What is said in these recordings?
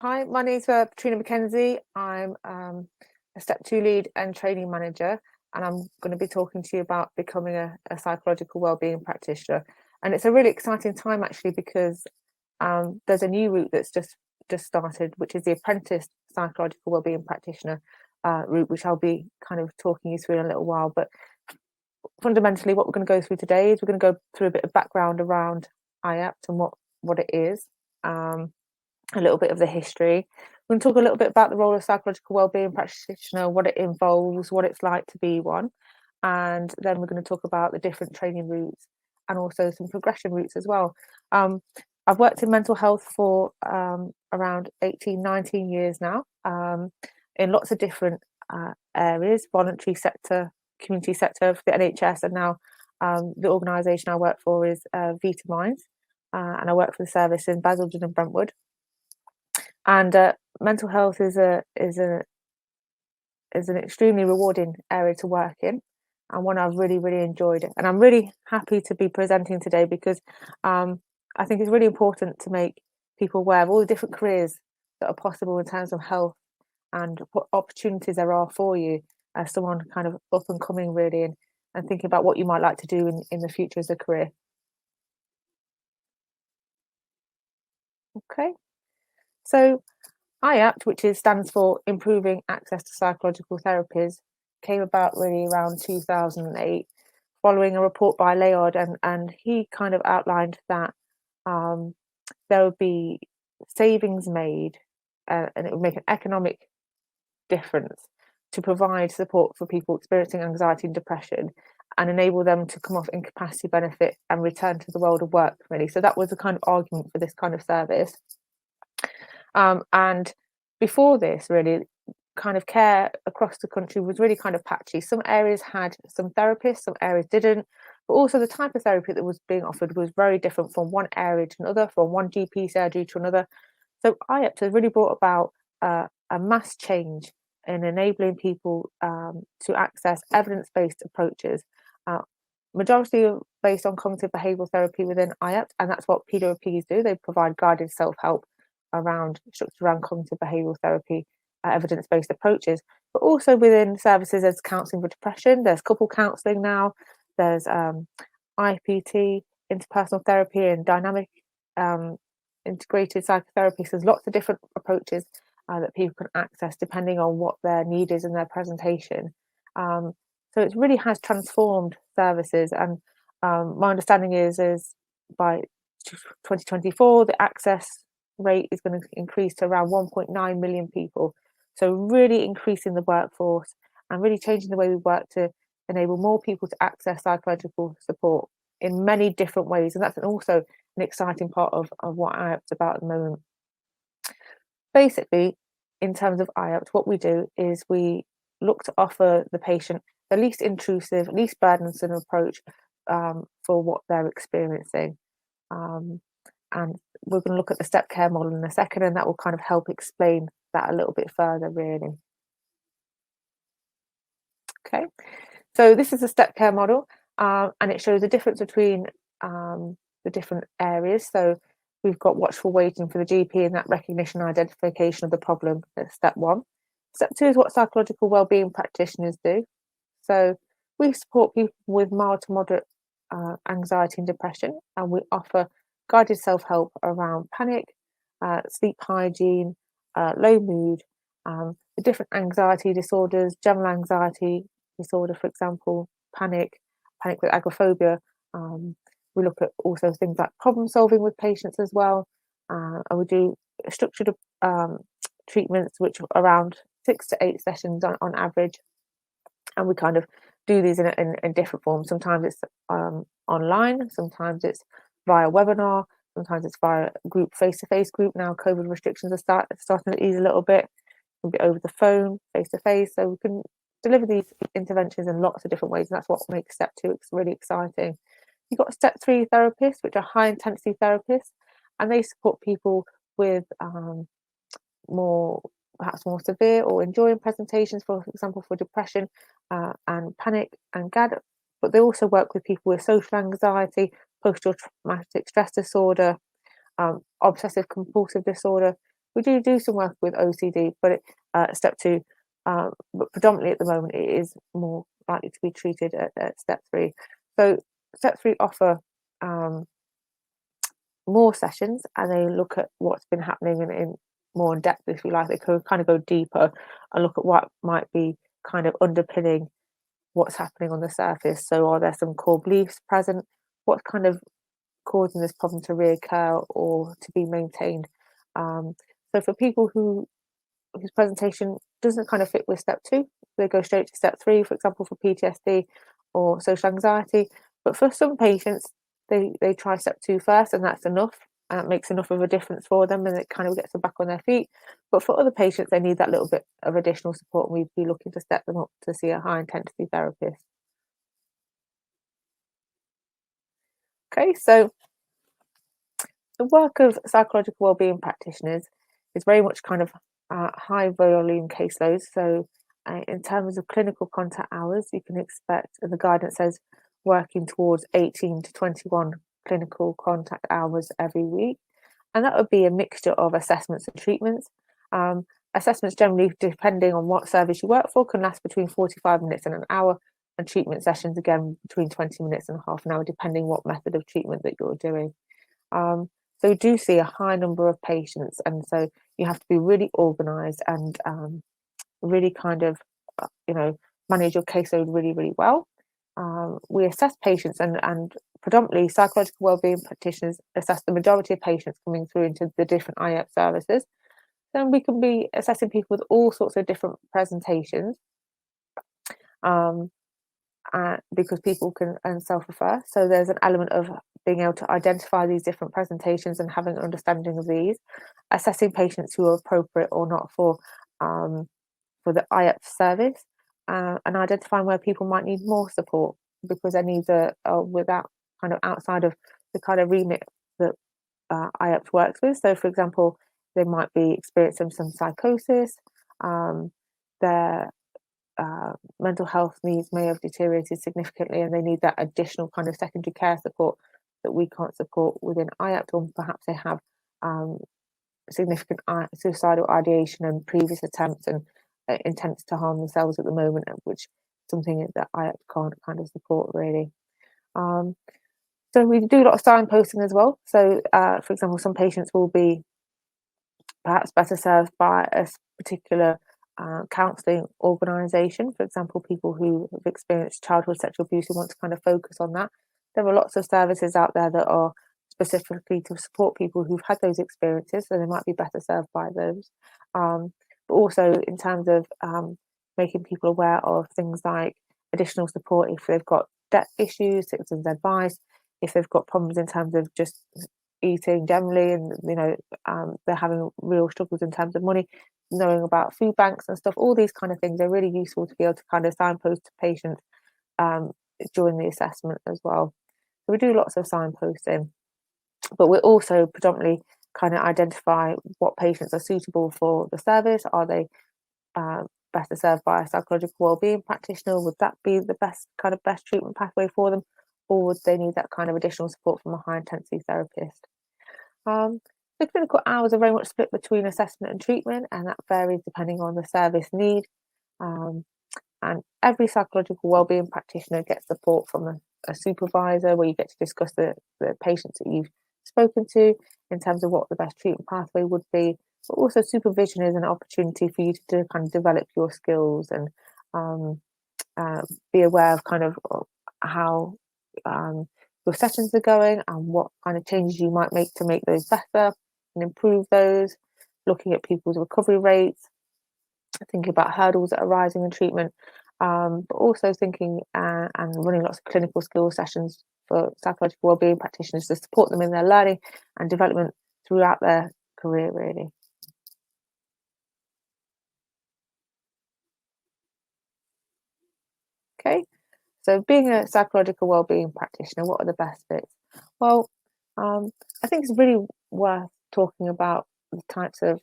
Hi, my name's Patrina McKenzie. I'm a Step 2 lead and training manager, and I'm going to be talking to you about becoming a psychological wellbeing practitioner. And it's a really exciting time actually because there's a new route that's just started, which is the Apprentice Psychological Wellbeing Practitioner route, which I'll be kind of talking you through in a little while. But fundamentally, what we're going to go through today is we're going to go through a bit of background around IACT and what it is. A little bit of the history. We're going to talk a little bit about the role of psychological wellbeing practitioner, what it involves, what it's like to be one, and then we're going to talk about the different training routes and also some progression routes as well. I've worked in mental health for around 18, 19 years now, in lots of different areas, voluntary sector, community sector for the NHS, and now the organisation I work for is Vita Minds, and I work for the service in Basildon and Brentwood. And mental health is an extremely rewarding area to work in, and one I've really enjoyed. And I'm really happy to be presenting today because I think it's really important to make people aware of all the different careers that are possible in terms of health and what opportunities there are for you as someone kind of up and coming really, and thinking about what you might like to do in the future as a career. Okay. So IACT, which stands for Improving Access to Psychological Therapies, came about really around 2008, following a report by Layard, and he kind of outlined that there would be savings made, and it would make an economic difference to provide support for people experiencing anxiety and depression, and enable them to come off incapacity benefit and return to the world of work, really. So that was the kind of argument for this kind of service. And before this, really, kind of care across the country was really kind of patchy. Some areas had some therapists, some areas didn't, but also the type of therapy that was being offered was very different from one area to another, from one GP surgery to another. So IACT has really brought about a mass change in enabling people to access evidence-based approaches. Majority are based on cognitive behavioural therapy within IACT, and that's what PWPs do. They provide guided self-help structured around cognitive behavioural therapy, evidence-based approaches, but also within services as counselling for depression. There's couple counselling now. There's IPT, interpersonal therapy, and dynamic integrated psychotherapy. So there's lots of different approaches that people can access depending on what their need is in their presentation. So it really has transformed services, and my understanding is by 2024 the access rate is going to increase to around 1.9 million people. So really increasing the workforce and really changing the way we work to enable more people to access psychological support in many different ways. And that's also an exciting part of what IACT's about at the moment. Basically, in terms of IACT, what we do is we look to offer the patient the least intrusive, least burdensome approach for what they're experiencing. And we're going to look at the step care model in a second, and that will kind of help explain that a little bit further, really. Okay, so this is a step care model, and it shows the difference between the different areas. So we've got watchful waiting for the GP and that recognition and identification of the problem. That's step one. Step two is what psychological wellbeing practitioners do. So we support people with mild to moderate anxiety and depression, and we offer guided self-help around panic, sleep hygiene, low mood, the different anxiety disorders, general anxiety disorder, for example, panic with agoraphobia. We look at also things like problem solving with patients as well, and we do structured treatments, which are around 6 to 8 sessions on average, and we kind of do these in different forms. Sometimes it's online, sometimes it's via webinar, sometimes it's via group, face-to-face group. Now COVID restrictions are starting to ease a little bit. It can be over the phone, face-to-face, so we can deliver these interventions in lots of different ways, and that's what makes step two really exciting. You've got step three therapists, which are high intensity therapists, and they support people with perhaps more severe or enduring presentations, for example, for depression and panic and GAD, but they also work with people with social anxiety, post-traumatic stress disorder, obsessive compulsive disorder. We do some work with OCD, but step 2, but predominantly at the moment it is more likely to be treated at step 3. So step 3 offer um, more sessions, and they look at what's been happening in more in depth, if you like. They could kind of go deeper and look at what might be kind of underpinning what's happening on the surface. So are there some core beliefs present? What's kind of causing this problem to reoccur or to be maintained? So for people whose presentation doesn't kind of fit with step 2, they go straight to step 3, for example, for PTSD or social anxiety. But for some patients, they try step 2 first, and that's enough. And it makes enough of a difference for them, and it kind of gets them back on their feet. But for other patients, they need that little bit of additional support, and we'd be looking to step them up to see a high intensity therapist. Okay, so the work of psychological wellbeing practitioners is very much kind of high volume caseloads. So, in terms of clinical contact hours, you can expect, and the guidance says, working towards 18 to 21 clinical contact hours every week. And that would be a mixture of assessments and treatments. Um, Assessments, generally, depending on what service you work for, can last between 45 minutes and an hour, and treatment sessions, again, between 20 minutes and half an hour, depending what method of treatment that you're doing. Um, so we do see a high number of patients, and so you have to be really organised and really kind of, manage your caseload really, really well. We assess patients, and predominantly psychological wellbeing practitioners assess the majority of patients coming through into the different IACT services. Then we can be assessing people with all sorts of different presentations. Um, because people can self-refer. So there's an element of being able to identify these different presentations and having an understanding of these, assessing patients who are appropriate or not for the IAPT service, and identifying where people might need more support because their needs are without kind of outside of the kind of remit that IAPT works with. So, for example, they might be experiencing some psychosis. Their mental health needs may have deteriorated significantly, and they need that additional kind of secondary care support that we can't support within IACT, or perhaps they have significant suicidal ideation and previous attempts and intents to harm themselves at the moment, which is something that IACT can't kind of support really. So we do a lot of signposting as well. So, for example, some patients will be perhaps better served by a particular counselling organisation. For example, people who have experienced childhood sexual abuse who want to kind of focus on that. There are lots of services out there that are specifically to support people who've had those experiences, so they might be better served by those. But also in terms of making people aware of things like additional support if they've got debt issues, citizens advice, if they've got problems in terms of just eating generally, and they're having real struggles in terms of money, knowing about food banks and stuff. All these kind of things are really useful to be able to kind of signpost to patients during the assessment as well. So we do lots of signposting, but we're also predominantly kind of identify what patients are suitable for the service. Are they better served by a psychological wellbeing practitioner? Would that be the best treatment pathway for them, or would they need that kind of additional support from a high intensity therapist? The clinical hours are very much split between assessment and treatment, and that varies depending on the service need. And every psychological wellbeing practitioner gets support from a supervisor, where you get to discuss the patients that you've spoken to in terms of what the best treatment pathway would be. But also supervision is an opportunity for you to kind of develop your skills and be aware of kind of how your sessions are going and what kind of changes you might make to make those better and improve those, looking at people's recovery rates, thinking about hurdles that are rising in treatment, but also thinking and running lots of clinical skills sessions for psychological wellbeing practitioners to support them in their learning and development throughout their career really. Okay, so being a psychological wellbeing practitioner, what are the best bits? Well, I think it's really worth talking about the types of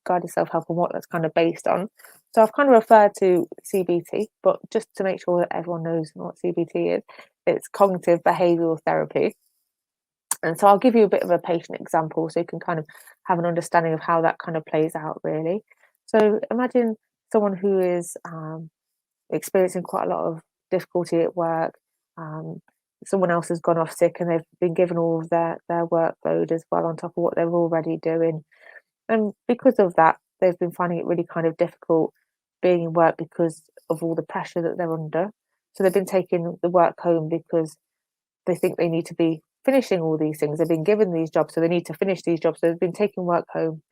guided self-help and what that's kind of based on. So I've kind of referred to CBT, but just to make sure that everyone knows what CBT is, it's cognitive behavioural therapy. And so I'll give you a bit of a patient example so you can kind of have an understanding of how that kind of plays out, really. So imagine someone who is experiencing quite a lot of difficulty at work. Um, Someone else has gone off sick and they've been given all of their workload as well on top of what they're already doing. And because of that, they've been finding it really kind of difficult being in work because of all the pressure that they're under. So they've been taking the work home because they think they need to be finishing all these things. They've been given these jobs, so they need to finish these jobs. So they've been taking work home.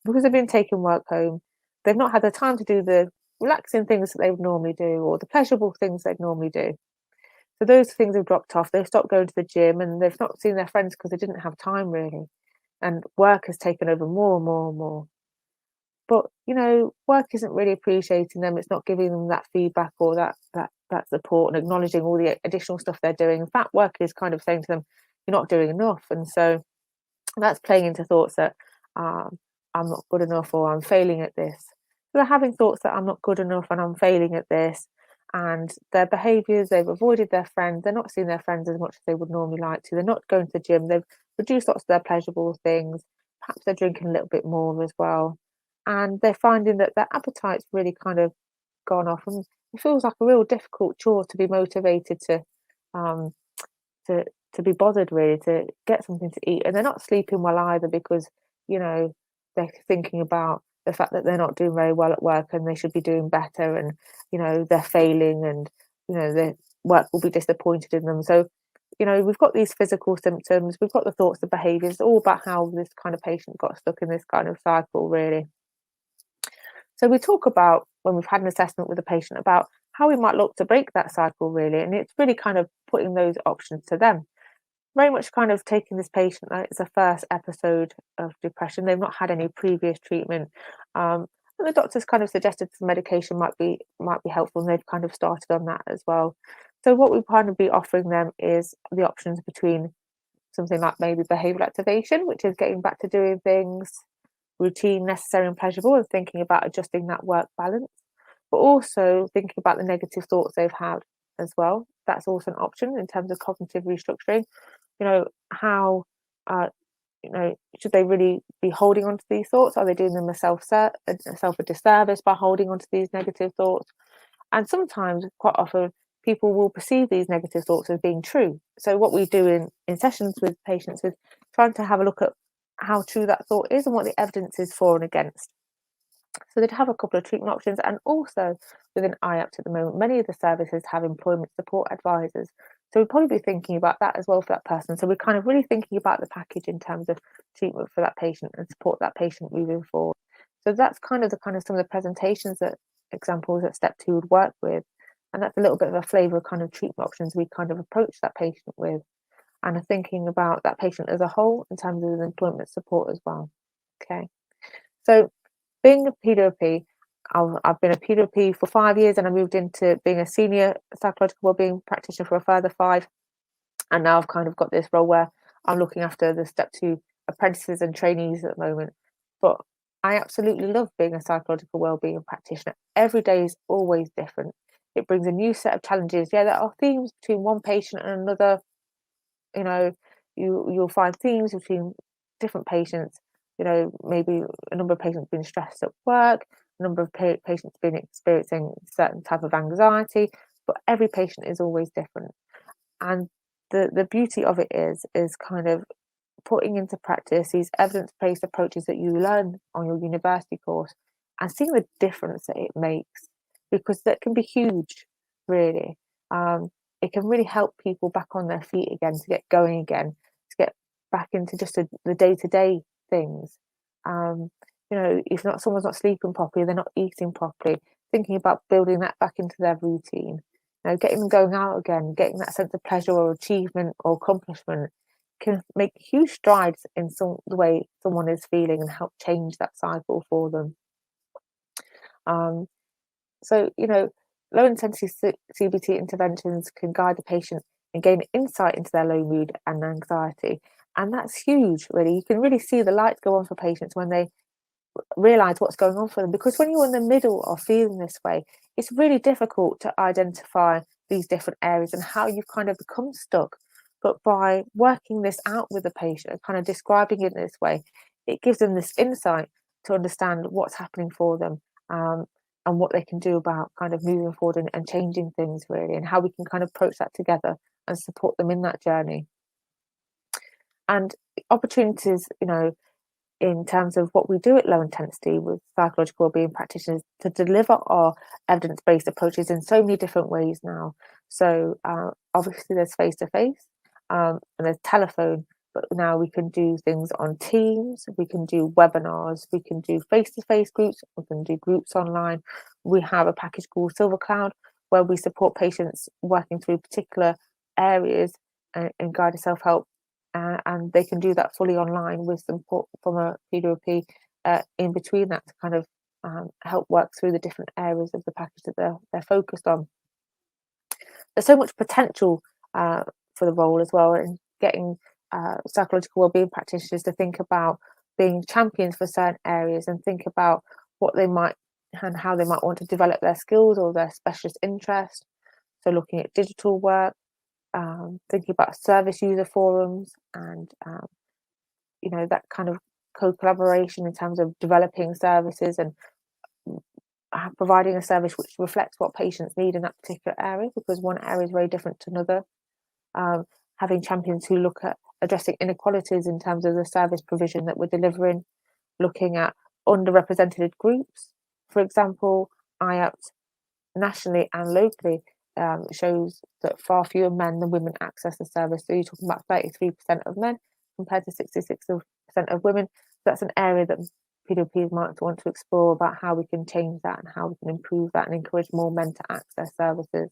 Because they've been taking work home, they've not had the time to do the relaxing things that they would normally do or the pleasurable things they'd normally do. So those things have dropped off. They've stopped going to the gym and they've not seen their friends because they didn't have time really. And work has taken over more and more and more. But work isn't really appreciating them. It's not giving them that feedback or that support and acknowledging all the additional stuff they're doing. In fact, work is kind of saying to them, "You're not doing enough," and so that's playing into thoughts that um, I'm not good enough or I'm failing at this. So they're having thoughts that I'm not good enough and I'm failing at this. And their behaviours, they've avoided their friends. They're not seeing their friends as much as they would normally like to. They're not going to the gym. They've reduced lots of their pleasurable things. Perhaps they're drinking a little bit more as well. And they're finding that their appetite's really kind of gone off. And it feels like a real difficult chore to be motivated um, to be bothered really to get something to eat, and they're not sleeping well either because they're thinking about the fact that they're not doing very well at work and they should be doing better, and they're failing, and their work will be disappointed in them. So we've got these physical symptoms, we've got the thoughts, the behaviors, all about how this kind of patient got stuck in this kind of cycle really. So we talk about, when we've had an assessment with the patient, about how we might look to break that cycle really, and it's really kind of putting those options to them. Very much kind of taking this patient like it's a first episode of depression. They've not had any previous treatment. And the doctors kind of suggested some medication might be helpful, and they've kind of started on that as well. So what we kind of be offering them is the options between something like maybe behavioural activation, which is getting back to doing things, routine, necessary and pleasurable, and thinking about adjusting that work balance, but also thinking about the negative thoughts they've had as well. That's also an option in terms of cognitive restructuring. How should they really be holding on to these thoughts? Are they doing them a self a disservice by holding on to these negative thoughts? And sometimes, quite often, people will perceive these negative thoughts as being true. So what we do in sessions with patients is trying to have a look at how true that thought is and what the evidence is for and against. So they'd have a couple of treatment options, and also within IACT at the moment, many of the services have employment support advisors. So we'd probably be thinking about that as well for that person. So we're kind of really thinking about the package in terms of treatment for that patient and support that patient moving forward. So that's kind of some of the presentations that examples that step 2 would work with. And that's a little bit of a flavour of kind of treatment options we kind of approach that patient with, and are thinking about that patient as a whole in terms of the employment support as well. Okay. So being a PWP, I've been a PWP for 5 years, and I moved into being a senior psychological wellbeing practitioner for a further 5. And now I've kind of got this role where I'm looking after the step 2 apprentices and trainees at the moment. But I absolutely love being a psychological wellbeing practitioner. Every day is always different. It brings a new set of challenges. Yeah, there are themes between one patient and another. You know, you'll find themes between different patients. Maybe a number of patients being stressed at work, a number of patients been experiencing certain type of anxiety, but every patient is always different. And the beauty of it is kind of putting into practice these evidence-based approaches that you learn on your university course, and seeing the difference that it makes, because that can be huge, really. It can really help people back on their feet again, to get going again, to get back into just the day-to-day things. If not, someone's not sleeping properly, they're not eating properly, thinking about building that back into their routine. Getting them going out again, getting that sense of pleasure or achievement or accomplishment can make huge strides in the way someone is feeling and help change that cycle for them. Low intensity CBT interventions can guide the patient and gain insight into their low mood and anxiety. And that's huge, really. You can really see the lights go on for patients when they realise what's going on for them. Because when you're in the middle of feeling this way, it's really difficult to identify these different areas and how you've kind of become stuck. But by working this out with the patient and kind of describing it in this way, it gives them this insight to understand what's happening for them, and what they can do about kind of moving forward and changing things really, and how we can kind of approach that together and support them in that journey. And opportunities, in terms of what we do at Low Intensity with psychological wellbeing practitioners to deliver our evidence-based approaches in so many different ways now. So obviously there's face-to-face, and there's telephone, but now we can do things on Teams, we can do webinars, we can do face-to-face groups, we can do groups online. We have a package called Silver Cloud where we support patients working through particular areas in guided self-help, and they can do that fully online with support from a PWP in between that to kind of help work through the different areas of the package that they're focused on. There's so much potential for the role as well, and getting psychological wellbeing practitioners to think about being champions for certain areas and think about what they might and how they might want to develop their skills or their specialist interest. So looking at digital work, thinking about service user forums, and that kind of co-collaboration in terms of developing services and providing a service which reflects what patients need in that particular area, because one area is very different to another. Having champions who look at addressing inequalities in terms of the service provision that we're delivering, looking at underrepresented groups. For example, IACT nationally and locally shows that far fewer men than women access the service. So you're talking about 33% of men compared to 66% of women. So that's an area that PWPs might want to explore about how we can change that and how we can improve that and encourage more men to access services.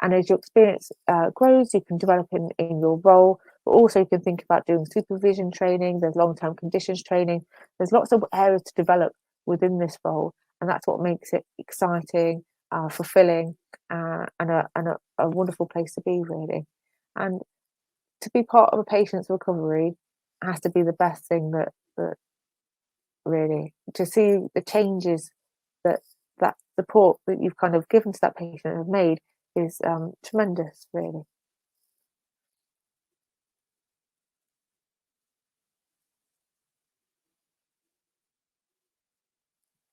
And as your experience grows, you can develop in your role, but also you can think about doing supervision training. There's long-term conditions training. There's lots of areas to develop within this role, and that's what makes it exciting, fulfilling, and a wonderful place to be, really. And to be part of a patient's recovery has to be the best thing that really, to see the changes that support that you've kind of given to that patient have made is tremendous, really.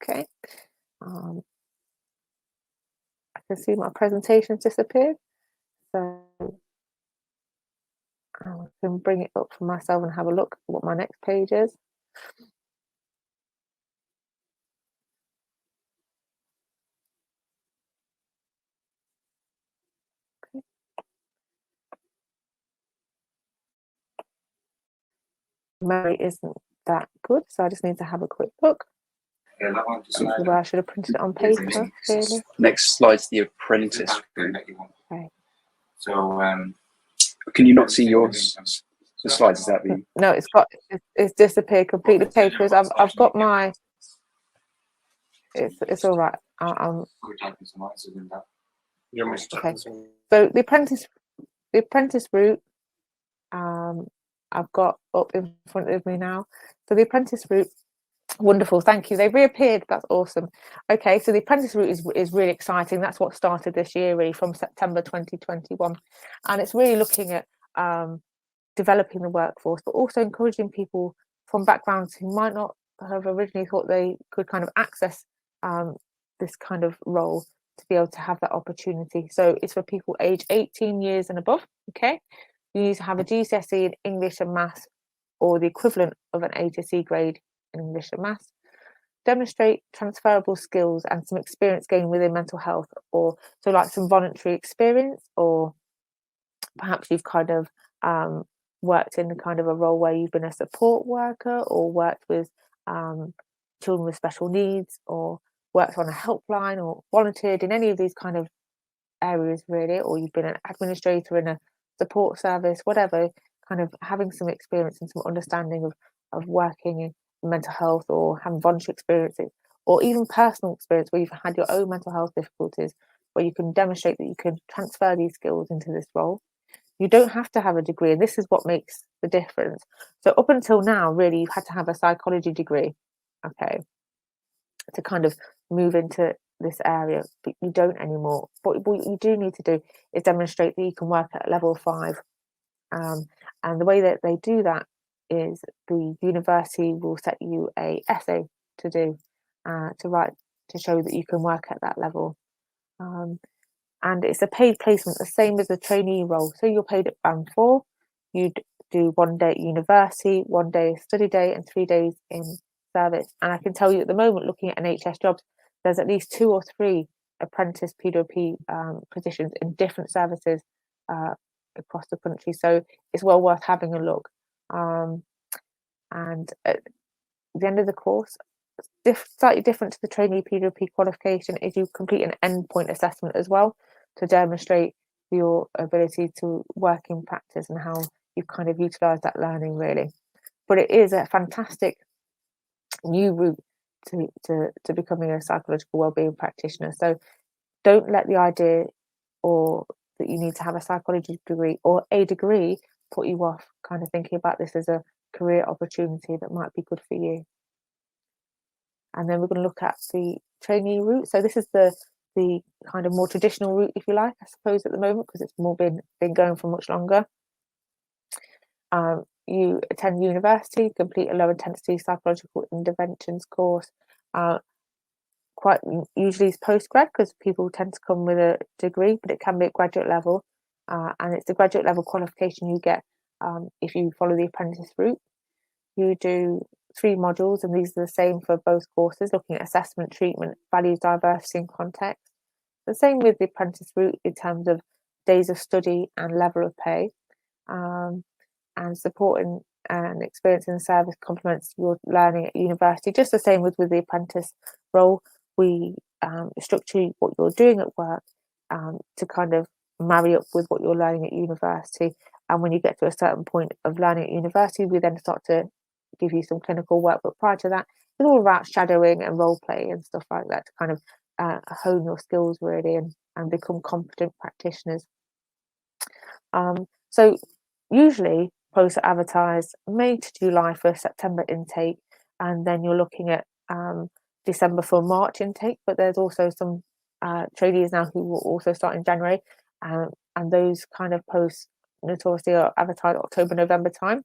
Okay. I can see my presentation's disappeared, so I can bring it up for myself and have a look at what my next page is. Okay. Memory isn't that good, so I just need to have a quick look. Where I should have printed it on paper, really. Next slide's the Apprentice Route. Okay. So, can you not see the slides? Is that the... No, it's disappeared completely. Papers. I've got my. It's all right. Okay. So the Apprentice Route. I've got up in front of me now. So the Apprentice Route. Wonderful, thank you. They've reappeared. That's awesome. Okay, so the Apprentice Route is really exciting. That's what started this year, really, from September 2021, and it's really looking at developing the workforce, but also encouraging people from backgrounds who might not have originally thought they could kind of access this kind of role to be able to have that opportunity. So it's for people aged 18 years and above. Okay, you need to have a GCSE in English and Maths, or the equivalent of an HSC grade in English and Maths. Demonstrate transferable skills and some experience gained within mental health, or so like some voluntary experience, or perhaps you've kind of worked in kind of a role where you've been a support worker, or worked with children with special needs, or worked on a helpline, or volunteered in any of these kind of areas, really, or you've been an administrator in a support service, whatever, kind of having some experience and some understanding of working in mental health, or having voluntary experiences, or even personal experience where you've had your own mental health difficulties, where you can demonstrate that you can transfer these skills into this role. You don't have to have a degree, and this is what makes the difference. So up until now, really, you've had to have a psychology degree, okay, to kind of move into this area, but you don't anymore. But what you do need to do is demonstrate that you can work at level 5. And the way that they do that is the university will set you a essay to do, to write, to show that you can work at that level. And it's a paid placement, the same as a trainee role. So you're paid at band 4, you'd do 1 day at university, 1 day study day, and 3 days in service. And I can tell you at the moment, looking at NHS jobs, there's at least 2 or 3 apprentice PWP positions in different services across the country. So it's well worth having a look. And at the end of the course, slightly different to the trainee PWP qualification, is you complete an endpoint assessment as well to demonstrate your ability to work in practice and how you kind of utilise that learning, really. But it is a fantastic new route to becoming a psychological wellbeing practitioner. So don't let the idea or that you need to have a psychology degree or a degree put you off kind of thinking about this as a career opportunity that might be good for you. And then we're going to look at the trainee route. So this is the kind of more traditional route, if you like, I suppose, at the moment, because it's more been going for much longer. You attend university, complete a low intensity psychological interventions course. Quite usually it's postgrad, because people tend to come with a degree, but it can be at graduate level. And it's the graduate level qualification you get if you follow the apprentice route. You do 3 modules, and these are the same for both courses, looking at assessment, treatment, values, diversity, and context. The same with the apprentice route in terms of days of study and level of pay. And supporting and experience in service complements your learning at university, just the same with the apprentice role. We structure what you're doing at work to kind of marry up with what you're learning at university. And when you get to a certain point of learning at university, we then start to give you some clinical work. But prior to that, it's all about shadowing and role play and stuff like that to kind of hone your skills, really, and become competent practitioners. So usually posts are advertised May to July for September intake, and then you're looking at December for March intake. But there's also some trainees now who will also start in January, and those kind of posts notoriously are advertised October, November time.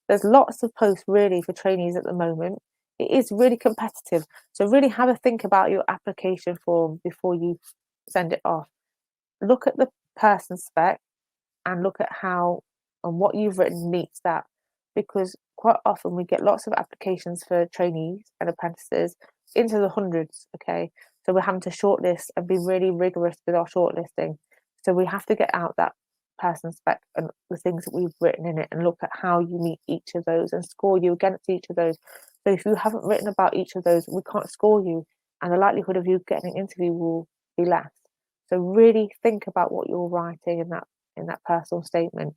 There's lots of posts really for trainees at the moment. It is really competitive, so really have a think about your application form before you send it off. Look at the person spec and look at how and what you've written meets that, because quite often we get lots of applications for trainees and apprentices into the hundreds. Okay, so we're having to shortlist and be really rigorous with our shortlisting. So we have to get out that person spec and the things that we've written in it and look at how you meet each of those and score you against each of those. So if you haven't written about each of those, we can't score you, and the likelihood of you getting an interview will be less. So really think about what you're writing in that personal statement.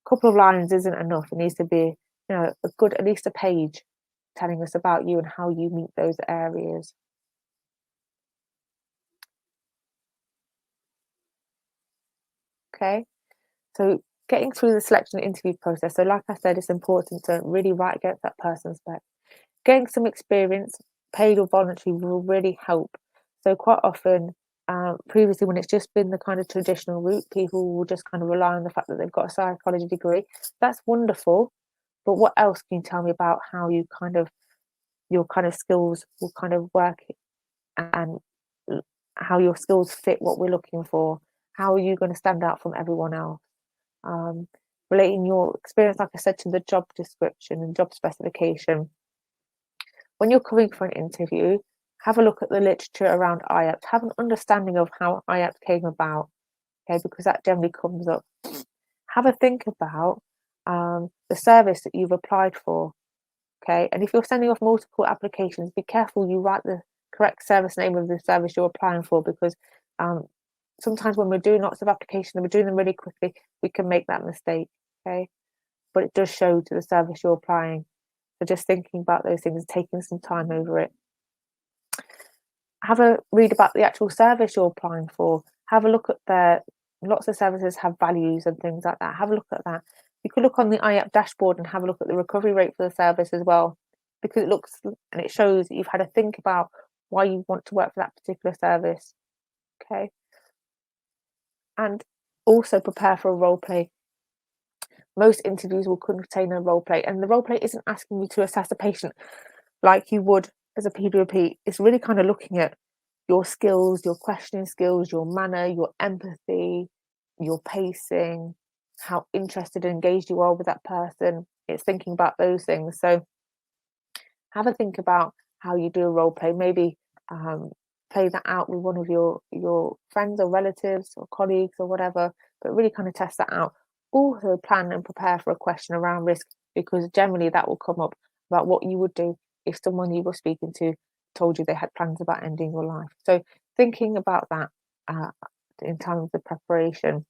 A couple of lines isn't enough. It needs to be, a good, at least a page telling us about you and how you meet those areas. Okay, so getting through the selection interview process. So like I said, it's important to really write against that person spec. Getting some experience, paid or voluntary, will really help. So quite often, previously when it's just been the kind of traditional route, people will just kind of rely on the fact that they've got a psychology degree. That's wonderful, but what else can you tell me about how your kind of skills will kind of work, and how your skills fit what we're looking for? How are you going to stand out from everyone else? Relating your experience, like I said, to the job description and job specification. When you're coming for an interview, have a look at the literature around IACT. Have an understanding of how IACT came about, okay, because that generally comes up. Have a think about the service that you've applied for, okay? And if you're sending off multiple applications, be careful you write the correct service name of the service you're applying for, because sometimes when we're doing lots of applications and we're doing them really quickly, we can make that mistake, okay? But it does show to the service you're applying. So just thinking about those things, taking some time over it. Have a read about the actual service you're applying for. Have a look at lots of services have values and things like that. Have a look at that. You could look on the IACT dashboard and have a look at the recovery rate for the service as well, because it looks and it shows that you've had to think about why you want to work for that particular service. Okay. And also prepare for a role play. Most interviews will contain a role play, and the role play isn't asking you to assess a patient like you would as a PWP. It's really kind of looking at your skills, your questioning skills, your manner, your empathy, your pacing, how interested and engaged you are with that person. It's thinking about those things. So have a think about how you do a role play. Maybe play that out with one of your friends or relatives or colleagues or whatever, but really kind of test that out. Also plan and prepare for a question around risk, because generally that will come up about what you would do if someone you were speaking to told you they had plans about ending your life. So thinking about that in terms of preparation.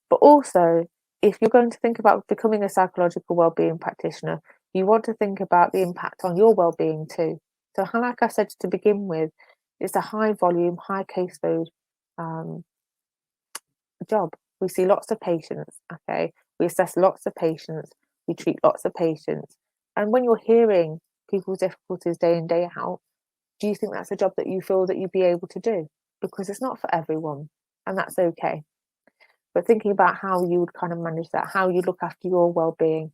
But also, if you're going to think about becoming a psychological wellbeing practitioner, you want to think about the impact on your well-being too. So, like I said to begin with, it's a high volume, high caseload job. We see lots of patients, okay? We assess lots of patients, we treat lots of patients. And when you're hearing people's difficulties day in, day out, do you think that's a job that you feel that you'd be able to do? Because it's not for everyone, and that's okay. But thinking about how you would kind of manage that, how you look after your well-being,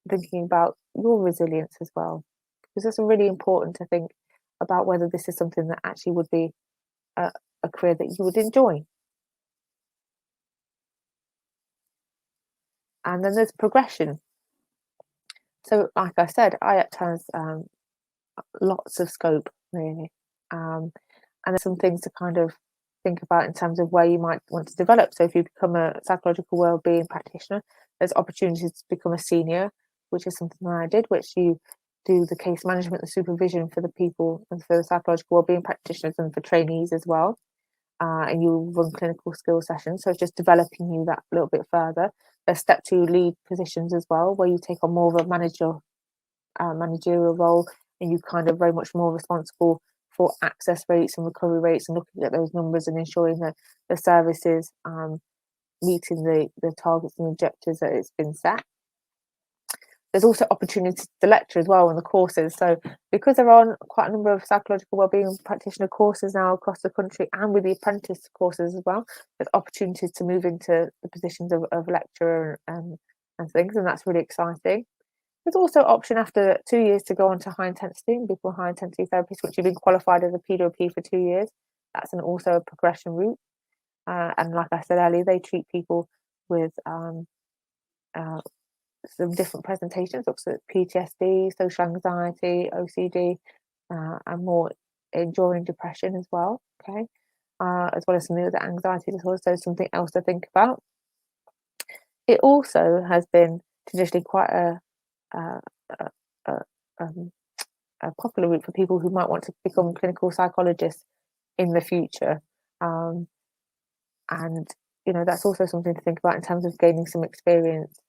thinking about your resilience as well, because it's really important to think about whether this is something that actually would be a career that you would enjoy. And then there's progression. So, like I said, IACT has lots of scope, really. And there's some things to kind of think about in terms of where you might want to develop. So if you become a psychological wellbeing practitioner, there's opportunities to become a senior, which is something that I did, which you do the case management and supervision for the people and for the psychological wellbeing practitioners and for trainees as well. And you run clinical skill sessions. So it's just developing you that little bit further. There's step 2 lead positions as well, where you take on more of a managerial role, and you kind of very much more responsible for access rates and recovery rates and looking at those numbers and ensuring that the service is meeting the targets and objectives that it's been set. There's also opportunities to lecture as well on the courses. So because there are quite a number of psychological wellbeing practitioner courses now across the country, and with the apprentice courses as well, there's opportunities to move into the positions of lecturer and things, and that's really exciting. There's also option after 2 years to go on to high intensity and become a high intensity therapist, which you've been qualified as a PWP for 2 years. That's also a progression route. And like I said earlier, they treat people with some different presentations, so PTSD, social anxiety, OCD, and more enduring depression as well. Okay, as well as some of the anxiety disorders. So something else to think about. It also has been traditionally quite a popular route for people who might want to become clinical psychologists in the future, and that's also something to think about in terms of gaining some experience.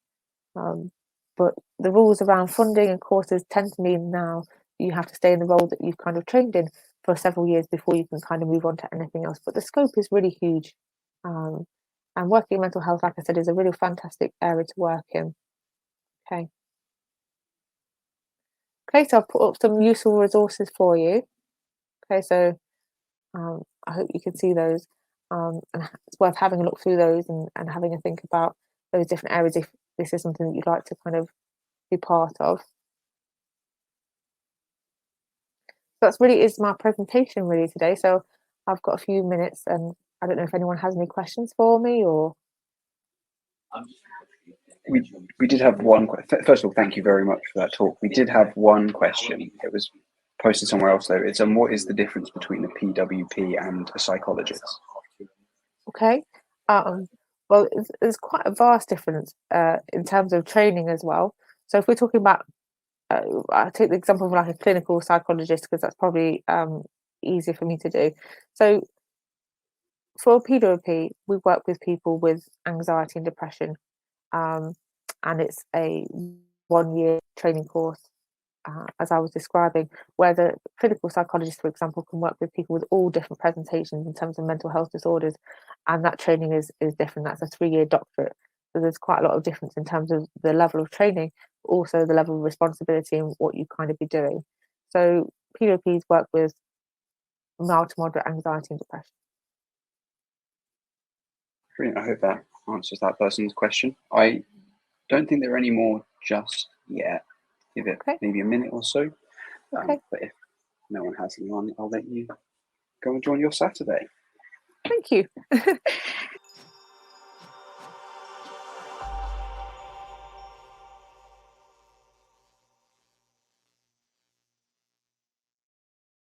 But the rules around funding and courses tend to mean now you have to stay in the role that you've kind of trained in for several years before you can kind of move on to anything else. But the scope is really huge, and working in mental health, like I said, is a really fantastic area to work in. Okay. Okay, so I've put up some useful resources for you. Okay, so I hope you can see those, and it's worth having a look through those and having a think about those different areas if this is something that you'd like to kind of be part of. That's really is my presentation really today. So I've got a few minutes, and I don't know if anyone has any questions for me or. We did have one. First of all, thank you very much for that talk. We did have one question. It was posted somewhere else though. It's what is the difference between a PWP and a psychologist? Okay. Well, there's quite a vast difference in terms of training as well. So if we're talking about, I take the example of like a clinical psychologist because that's probably easier for me to do. So for a PWP, we work with people with anxiety and depression, and it's a 1-year training course, as I was describing, where the clinical psychologist, for example, can work with people with all different presentations in terms of mental health disorders, and that training is different. That's a 3-year doctorate. So there's quite a lot of difference in terms of the level of training, but also the level of responsibility and what you kind of be doing. So PWPs work with mild to moderate anxiety and depression. Brilliant. I hope that answers that person's question. I don't think there are any more just yet. Give it maybe a minute or so. But if no one has any on, I'll let you go and join your Saturday. Thank you.